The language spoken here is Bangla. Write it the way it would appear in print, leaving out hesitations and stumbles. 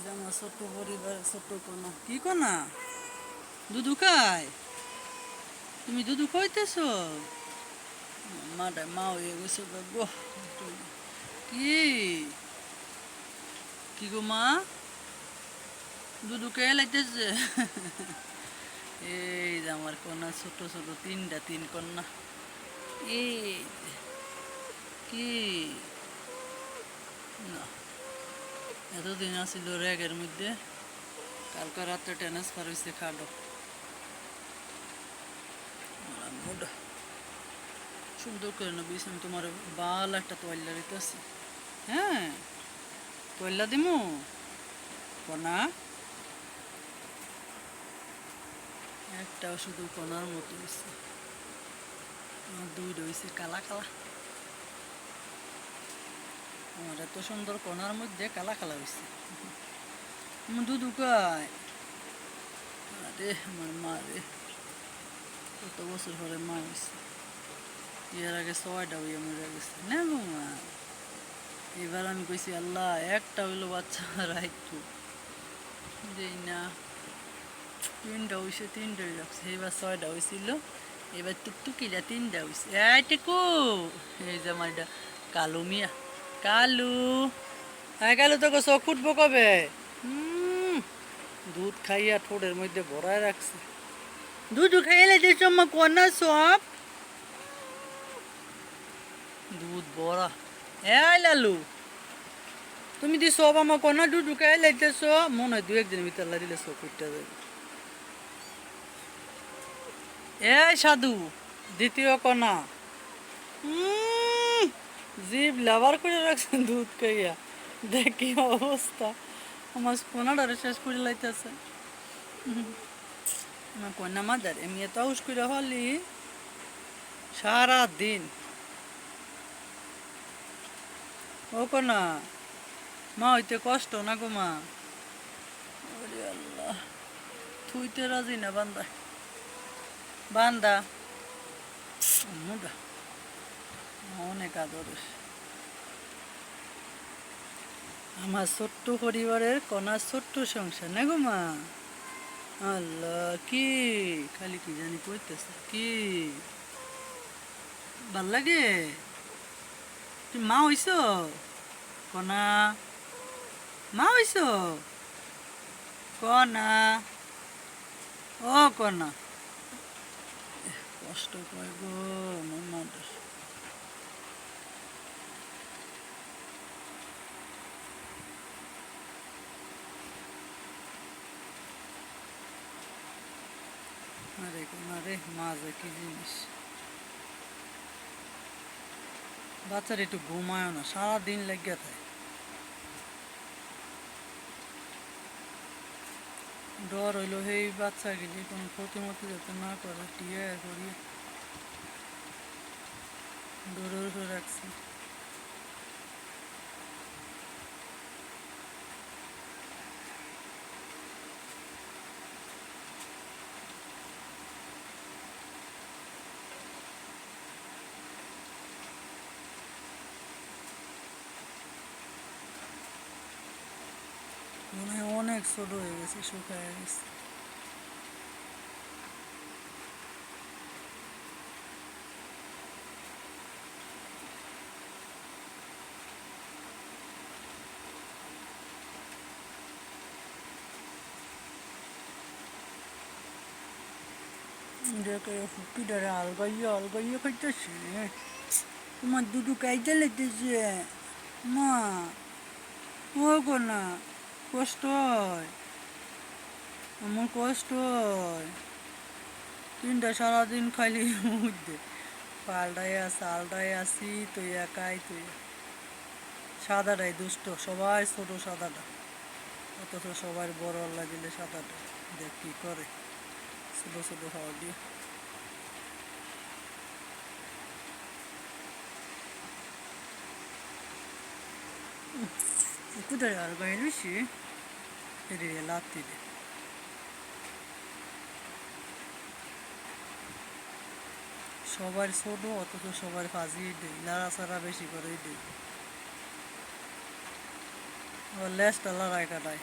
যে আমার ছোট্ট পরিবারের ছোট্ট কন্যা। কি কন্যা? দুধু খায়? তুমি দুধু খাইতেছ? মাটা মা হয়ে গেছে গো। কি কি গো মা? দুধু কে লাইতেছে? এই যে আমার কন্যা, ছোট ছোট তিন কন্যা। এই যে, কি না, এতদিন আসিল র্যাগের মধ্যে, কালকে রাত্রে ট্রান্সফার হয়েছে খাডো। মোটা সুন্দর করে নেবি, আমি তোমার বাল একটা তোয়াল্লা দিতেছি। হ্যাঁ, তোয়াল্লা দিমু কনা, একটাও শুধু কনার মতো হয়েছে, দুইটা হয়েছে কালা কালা। আমার এত সুন্দর কনার মধ্যে কালা কালা হয়েছে। দুধু খায়? আরে আমার মা রে, কত বছর পরে মা হয়েছে। এর আগে 6টা হইয়া মরে গেছে না গো মা। এবার আমি কইছি আল্লাহ একটা হইলো বাচ্চা রাখতো, যেই না 3টা হয়েছে, 3টাই রাখছে। এবার 6টা হয়েছিল, এবার টুকটুকিটা 3টা হয়েছে। এইটুকু এই যে আমার এটা কালু মিয়া, কালু। হ্যাঁ কালু, তোকে চোখ ফুটবো কবে? দুধ খাইয়া ঠোঁটের মধ্যে ভরায় রাখছে। দুধ খাইলে যে সময় কন্যা সব দুধ ভরা। এই লালু, তুমি দি সব আমার কন্যা দুধ খাই লাইতেছ, মনে হয় 2-1 দিনের ভিতর লাগিলে চোখ ফুটতে যাবে। এই সাধু, দ্বিতীয় কণা জিভ লাভার করে রাখছেন দুধ খাইয়া। দেখি অবস্থা, আমার কোনাটারে শেষ করে লাইতেছে। আমার কন্যা মাদার এমনি এত আউস করে হলি সারা দিন। ও কন্যা, মা হইতে কষ্ট না গো মা। ওরে আল্লাহ, থুইতে রাজি না বান্দা, বান্দা মুদা অনেক আদরের। আমার ছোট্ট পরিবারের কণা, ছোট্ট সংসার না গো মা। আল্লাহ, কি খালি কি জানি কইতেছে, কি ভাল লাগে? তুমি মা হইছ কণা? মা হইছ কণা? ও কণা, কষ্ট কয় গো আমার মাদের। আরে কণা রে, মা যে কি জিনিস। বাচ্চারা একটু ঘুমায় না, সারাদিন লেগে থাকে। ডর হইলো সেই বাচ্চা গেলে কোনো ক্ষতি মতি যাতে না করে, টিয়া করিয়ে ডরের উপরে রাখছি। মনে হয় অনেক ছোট হয়ে গেছে, শুকায় গেছে। দেখে ফুকিটারে আলগাইয়া খাইতেছে। তোমার দুধু কাইতে লেগেছে মা। ও গো না, কষ্ট হয়, আমার কষ্ট হয়। 3টা সারাদিন খাইলি মধ্যে পাল্টাই আসি, তুই একাই তুই। সাদাটাই দুষ্ট, সবাই ছোট সাদাটা, অথচ সবাই বড় আল্লাহ দিলে সাদাটা। দেখ কি করে, ছোট ছোট হওয়া দিয়ে। কোথায় আর গাইল বেশি রে লাত্তি দে। সবার ছোট, অথচ সবার ফাজিয়ে দেয়, লাড়াচাড়া বেশি করে দেয়, আবার লেজটা লড়াই কাটায়।